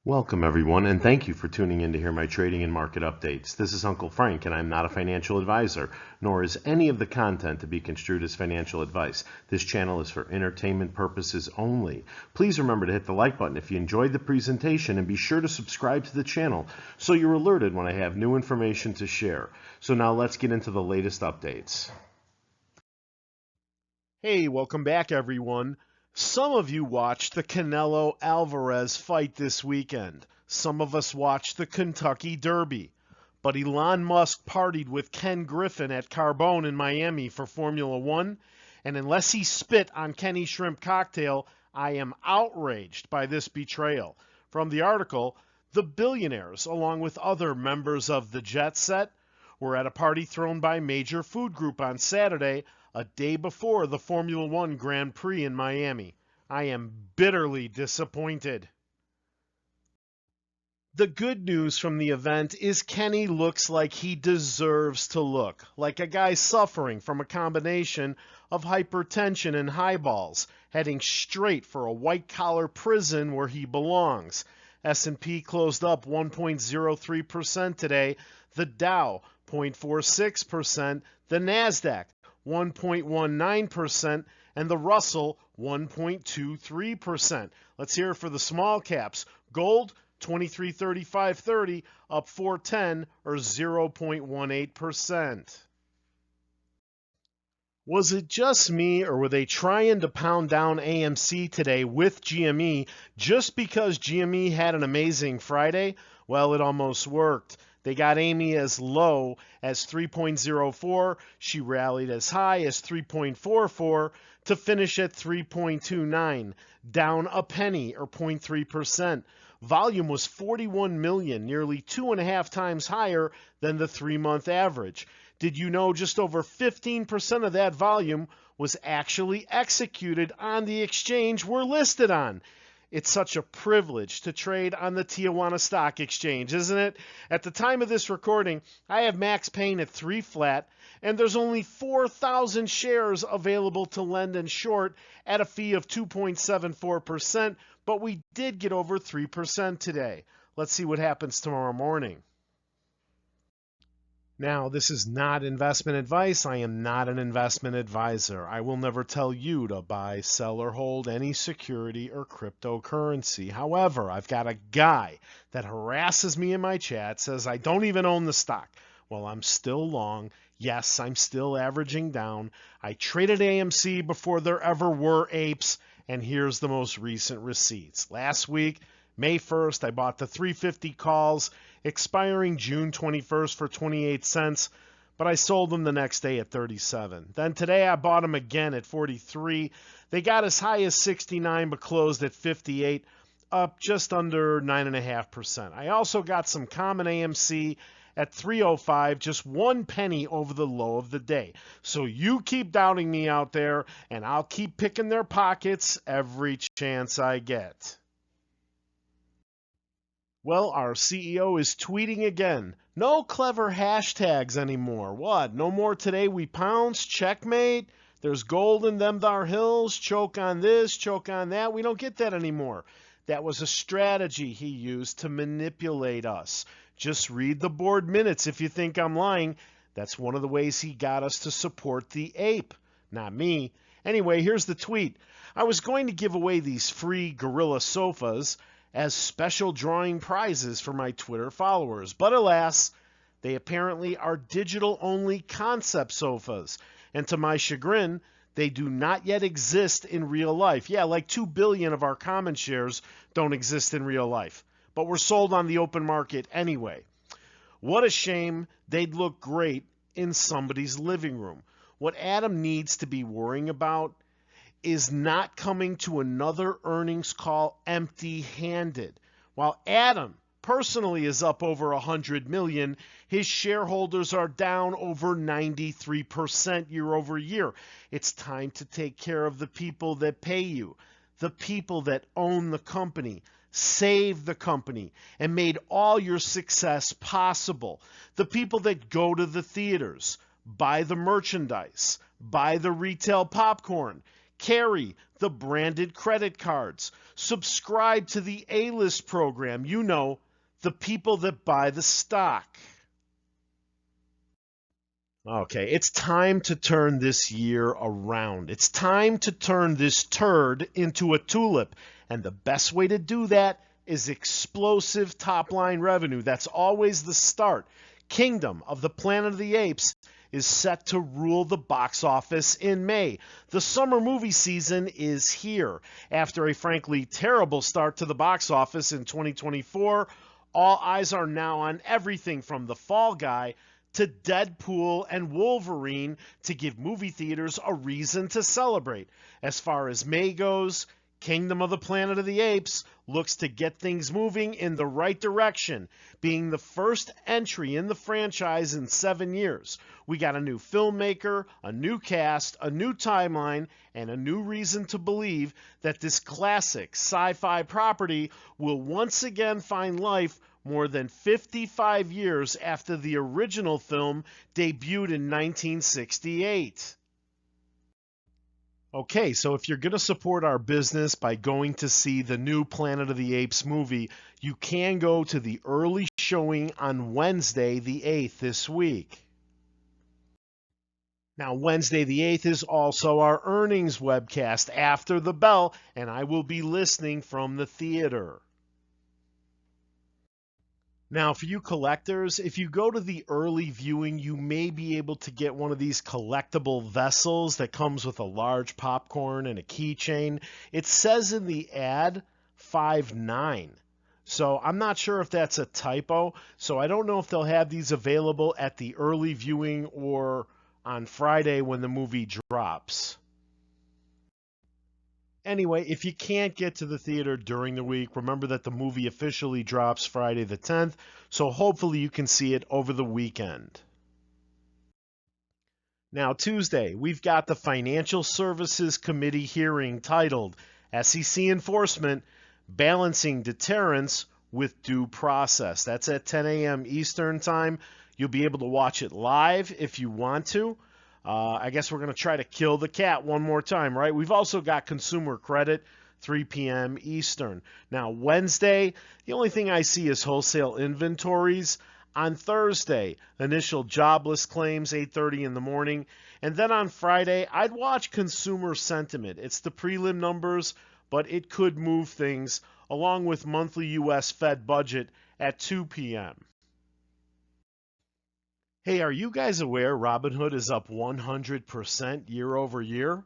Welcome everyone, and thank you for tuning in to hear my trading and market updates. This is Uncle Frank, and I'm not a financial advisor, nor is any of the content to be construed as financial advice. This channel is for entertainment purposes only. Please remember to hit the like button if you enjoyed the presentation, and be sure to subscribe to the channel so you're alerted when I have new information to share. So now let's get into the latest updates. Hey, welcome back everyone. Some of you watched the Canelo-Alvarez fight this weekend. Some of us watched the Kentucky Derby. But Elon Musk partied with Ken Griffin at Carbone in Miami for Formula One, and unless he spit on Kenny's shrimp cocktail, I am outraged by this betrayal. From the article, the billionaires, along with other members of the jet set, were at a party thrown by Major Food Group on Saturday, a day before the Formula One Grand Prix in Miami. I am bitterly disappointed. The good news from the event is Kenny looks like he deserves to look, like a guy suffering from a combination of hypertension and highballs, heading straight for a white-collar prison where he belongs. S&P closed up 1.03% today, the Dow 0.46%, the NASDAQ 1.19%, and the Russell 1.23%. Let's hear it for the small caps. Gold 2335.30, up 410 or 0.18%. Was it just me, or were they trying to pound down AMC today with GME just because GME had an amazing Friday? Well, it almost worked. They got Amy as low as 3.04. She rallied as high as 3.44 to finish at 3.29, down a penny or 0.3%. Volume was 41 million, nearly 2.5 times higher than the 3-month average. Did you know just over 15% of that volume was actually executed on the exchange we're listed on? It's such a privilege to trade on the Tijuana Stock Exchange, isn't it? At the time of this recording, I have Max Payne at 3 flat, and there's only 4,000 shares available to lend and short at a fee of 2.74%, but we did get over 3% today. Let's see what happens tomorrow morning. Now, this is not investment advice. I am not an investment advisor. I will never tell you to buy, sell, or hold any security or cryptocurrency. However, I've got a guy that harasses me in my chat, says I don't even own the stock. Well, I'm still long. Yes, I'm still averaging down. I traded AMC before there ever were Apes, and here's the most recent receipts. Last week, May 1st, I bought the 350 calls, expiring June 21st for 28 cents, but I sold them the next day at 37. Then today I bought them again at 43. They got as high as 69 but closed at 58, up just under 9.5%. I also got some common AMC at 305, just 1 penny over the low of the day. So you keep doubting me out there, and I'll keep picking their pockets every chance I get. Well, our CEO is tweeting again. No clever hashtags anymore. What? No more today we pounce, checkmate? There's gold in them thar hills, choke on this, choke on that. We don't get that anymore. That was a strategy he used to manipulate us. Just read the board minutes if you think I'm lying. That's one of the ways he got us to support the ape. Not me. Anyway, here's the tweet. I was going to give away these free gorilla sofas as special drawing prizes for my Twitter followers. But alas, they apparently are digital-only concept sofas. And to my chagrin, they do not yet exist in real life. Yeah, like 2 billion of our common shares don't exist in real life. But we're sold on the open market anyway. What a shame. They'd look great in somebody's living room. What Adam needs to be worrying about is not coming to another earnings call empty-handed. While Adam personally is up over 100 million, his shareholders are down over 93% year over year. It's time to take care of the people that pay you, the people that own the company, saved the company, and made all your success possible. The people that go to the theaters, buy the merchandise, buy the retail popcorn, carry the branded credit cards, subscribe to the A-list program, you know, the people that buy the stock. Okay, it's time to turn this year around. It's time to turn this turd into a tulip. And the best way to do that is explosive top-line revenue. That's always the start. Kingdom of the Planet of the Apes is set to rule the box office in May. The summer movie season is here. After a frankly terrible start to the box office in 2024, all eyes are now on everything from The Fall Guy to Deadpool and Wolverine to give movie theaters a reason to celebrate. As far as May goes, Kingdom of the Planet of the Apes looks to get things moving in the right direction, being the first entry in the franchise in 7 years. We got a new filmmaker, a new cast, a new timeline, and a new reason to believe that this classic sci-fi property will once again find life more than 55 years after the original film debuted in 1968. Okay, so if you're going to support our business by going to see the new Planet of the Apes movie, you can go to the early showing on Wednesday the 8th this week. Now, Wednesday the 8th is also our earnings webcast after the bell, and I will be listening from the theater. Now, for you collectors, if you go to the early viewing, you may be able to get one of these collectible vessels that comes with a large popcorn and a keychain. It says in the ad 5.9. So I'm not sure if that's a typo. So I don't know if they'll have these available at the early viewing or on Friday when the movie drops. Anyway, if you can't get to the theater during the week, remember that the movie officially drops Friday the 10th, so hopefully you can see it over the weekend. Now, Tuesday, we've got the Financial Services Committee hearing titled SEC Enforcement, Balancing Deterrence with Due Process. That's at 10 a.m. Eastern Time. You'll be able to watch it live if you want to. I guess we're going to try to kill the cat one more time, right? We've also got consumer credit, 3 p.m. Eastern. Now, Wednesday, the only thing I see is wholesale inventories. On Thursday, initial jobless claims, 8:30 in the morning. And then on Friday, I'd watch consumer sentiment. It's the prelim numbers, but it could move things, along with monthly U.S. Fed budget at 2 p.m. Hey, are you guys aware Robinhood is up 100% year over year?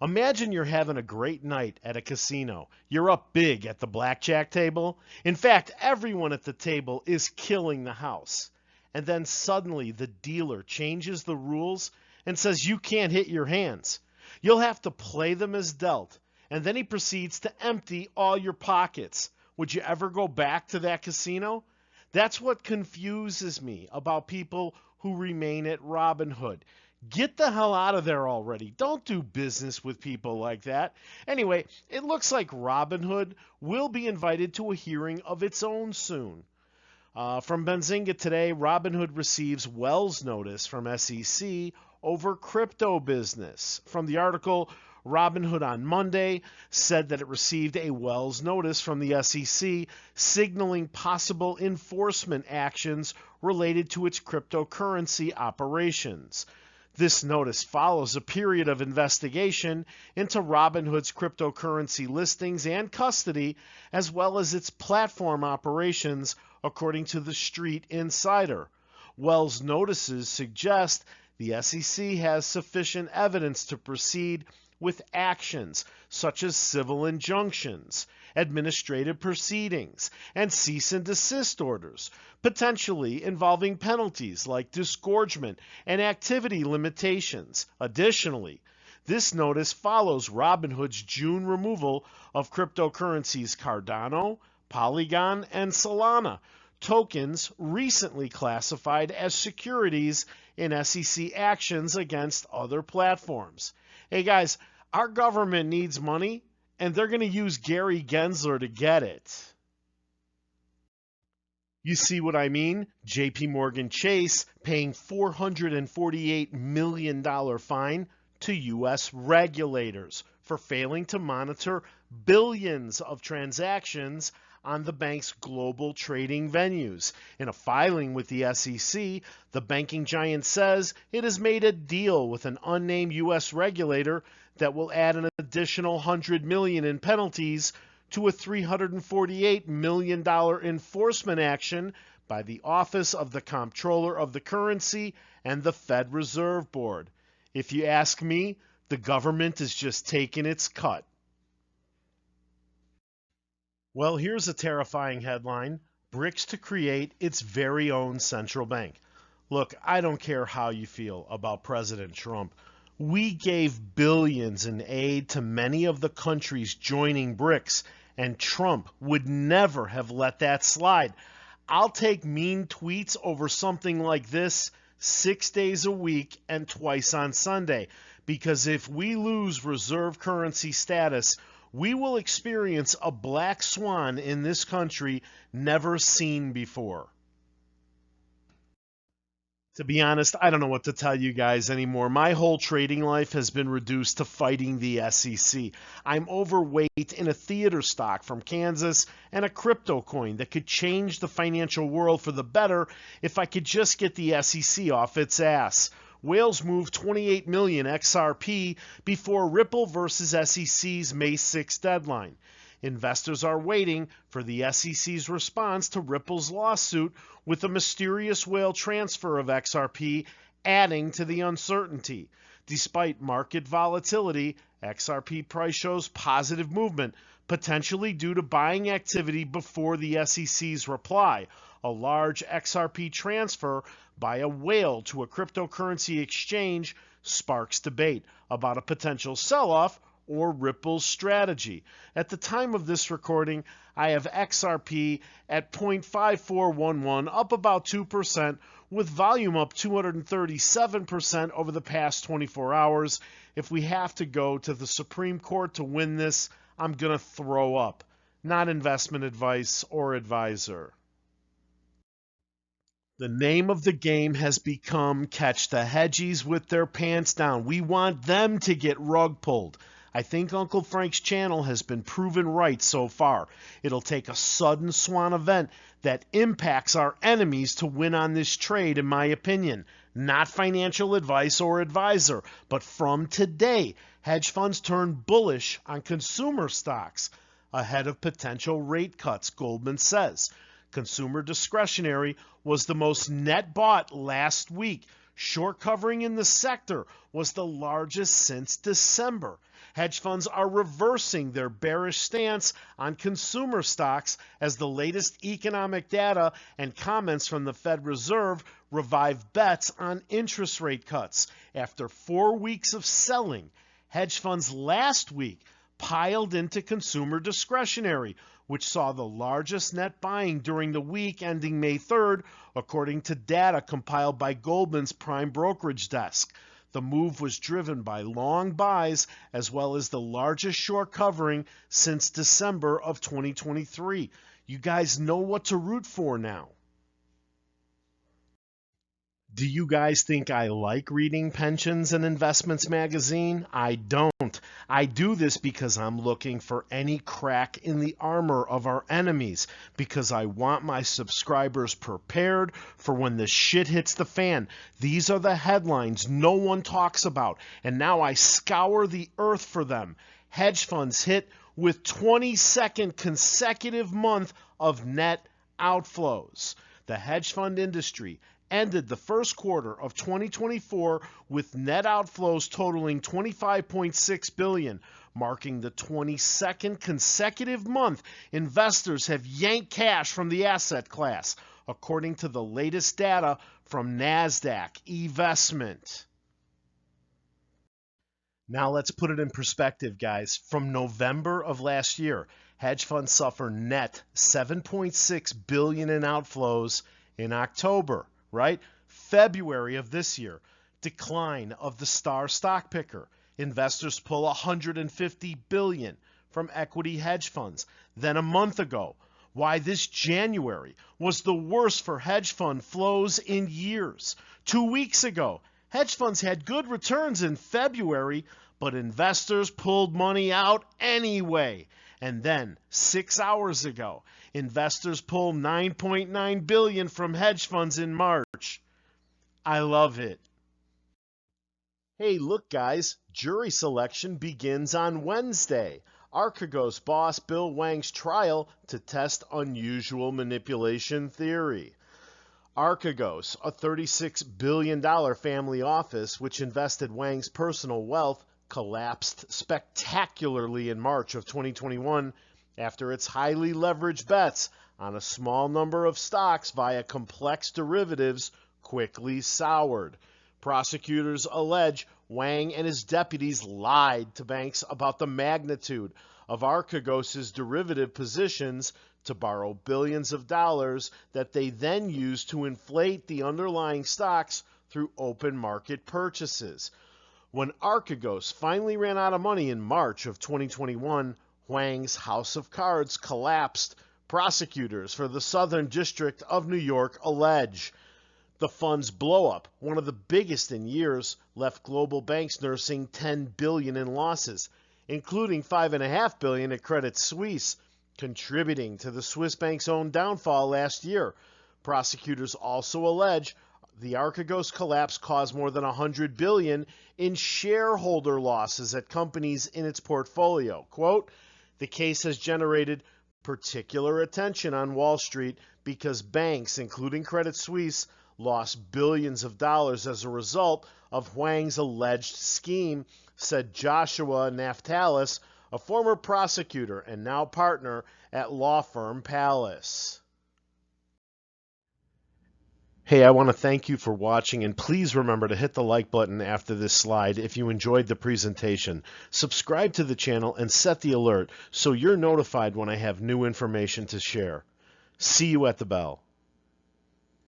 Imagine you're having a great night at a casino. You're up big at the blackjack table. In fact, everyone at the table is killing the house. And then suddenly the dealer changes the rules and says you can't hit your hands. You'll have to play them as dealt. And then he proceeds to empty all your pockets. Would you ever go back to that casino? That's what confuses me about people who remain at Robinhood. Get the hell out of there already. Don't do business with people like that. Anyway, it looks like Robinhood will be invited to a hearing of its own soon. From Benzinga today, Robinhood receives Wells notice from SEC over crypto business. From the article, Robinhood on Monday said that it received a Wells notice from the SEC signaling possible enforcement actions related to its cryptocurrency operations. This notice follows a period of investigation into Robinhood's cryptocurrency listings and custody, as well as its platform operations, according to the Street Insider. Wells' notices suggest the SEC has sufficient evidence to proceed with actions such as civil injunctions, administrative proceedings, and cease and desist orders, potentially involving penalties like disgorgement and activity limitations. Additionally, this notice follows Robinhood's June removal of cryptocurrencies Cardano, Polygon, and Solana, tokens recently classified as securities in SEC actions against other platforms. Hey guys, our government needs money, and they're going to use Gary Gensler to get it. You see what I mean? JP Morgan Chase paying $448 million fine to U.S. regulators for for failing to monitor billions of transactions on the bank's global trading venues. In a filing with the SEC, the banking giant says it has made a deal with an unnamed U.S. regulator that will add an additional $100 million in penalties to a $348 million enforcement action by the Office of the Comptroller of the Currency and the Fed Reserve Board. If you ask me, the government is just taking its cut. Well, here's a terrifying headline: BRICS to create its very own central bank. Look, I don't care how you feel about President Trump. We gave billions in aid to many of the countries joining BRICS, and Trump would never have let that slide. I'll take mean tweets over something like this 6 days a week and twice on Sunday, because if we lose reserve currency status, we will experience a black swan in this country never seen before. To be honest, I don't know what to tell you guys anymore. My whole trading life has been reduced to fighting the SEC. I'm overweight in a theater stock from Kansas and a crypto coin that could change the financial world for the better if I could just get the SEC off its ass. Whales moved 28 million XRP before Ripple versus SEC's May 6 deadline. Investors are waiting for the SEC's response to Ripple's lawsuit, with a mysterious whale transfer of XRP adding to the uncertainty. Despite market volatility, XRP price shows positive movement, potentially due to buying activity before the SEC's reply. A large XRP transfer by a whale to a cryptocurrency exchange sparks debate about a potential sell-off or Ripple's strategy. At the time of this recording, I have XRP at 0.5411, up about 2%, with volume up 237% over the past 24 hours. If we have to go to the Supreme Court to win this, I'm going to throw up. Not investment advice or advisor. The name of the game has become catch the hedgies with their pants down. We want them to get rug pulled. I think Uncle Frank's channel has been proven right so far. It'll take a sudden swan event that impacts our enemies to win on this trade, in my opinion. Not financial advice or advisor, but from today, hedge funds turn bullish on consumer stocks ahead of potential rate cuts, Goldman says. Consumer discretionary was the most net bought last week. Short covering in the sector was the largest since December. Hedge funds are reversing their bearish stance on consumer stocks as the latest economic data and comments from the Fed Reserve revive bets on interest rate cuts. After 4 weeks of selling, hedge funds last week piled into consumer discretionary, which saw the largest net buying during the week ending May 3rd, according to data compiled by Goldman's prime brokerage desk. The move was driven by long buys as well as the largest short covering since December of 2023. You guys know what to root for now. Do you guys think I like reading Pensions and Investments magazine? I don't. I do this because I'm looking for any crack in the armor of our enemies, because I want my subscribers prepared for when the shit hits the fan. These are the headlines no one talks about, and now I scour the earth for them. Hedge funds hit with 22nd consecutive month of net outflows. The hedge fund industry ended the first quarter of 2024 with net outflows totaling $25.6 billion, marking the 22nd consecutive month investors have yanked cash from the asset class, according to the latest data from NASDAQ eVestment. Now let's put it in perspective, guys. From November of last year, hedge funds suffer net $7.6 billion in outflows. In October, right? February of this year, decline of the star stock picker. Investors pull $150 billion from equity hedge funds. Then a month ago, why this January was the worst for hedge fund flows in years. 2 weeks ago, Hedge funds had good returns in February, but investors pulled money out anyway. And then, 6 hours ago, investors pulled $9.9 billion from hedge funds in March. I love it. Hey, look guys, jury selection begins on Wednesday. Archegos boss Bill Wang's trial to test unusual manipulation theory. Archegos, a $36 billion family office which invested Wang's personal wealth, collapsed spectacularly in March of 2021 after its highly leveraged bets on a small number of stocks via complex derivatives quickly soured. Prosecutors allege Wang and his deputies lied to banks about the magnitude of Archegos' derivative positions to borrow billions of dollars that they then used to inflate the underlying stocks through open market purchases. When Archegos finally ran out of money in March of 2021, Wang's house of cards collapsed. Prosecutors for the Southern District of New York allege. The fund's blowup, one of the biggest in years, left global banks nursing $10 billion in losses, including $5.5 billion at Credit Suisse, contributing to the Swiss bank's own downfall last year. Prosecutors also allege the Archegos collapse caused more than $100 billion in shareholder losses at companies in its portfolio. Quote, the case has generated particular attention on Wall Street because banks, including Credit Suisse, lost billions of dollars as a result of Wang's alleged scheme, said Joshua Naftalis, a former prosecutor and now partner at law firm Palace. Hey, I want to thank you for watching, and please remember to hit the like button after this slide if you enjoyed the presentation. Subscribe to the channel and set the alert so you're notified when I have new information to share. See you at the bell.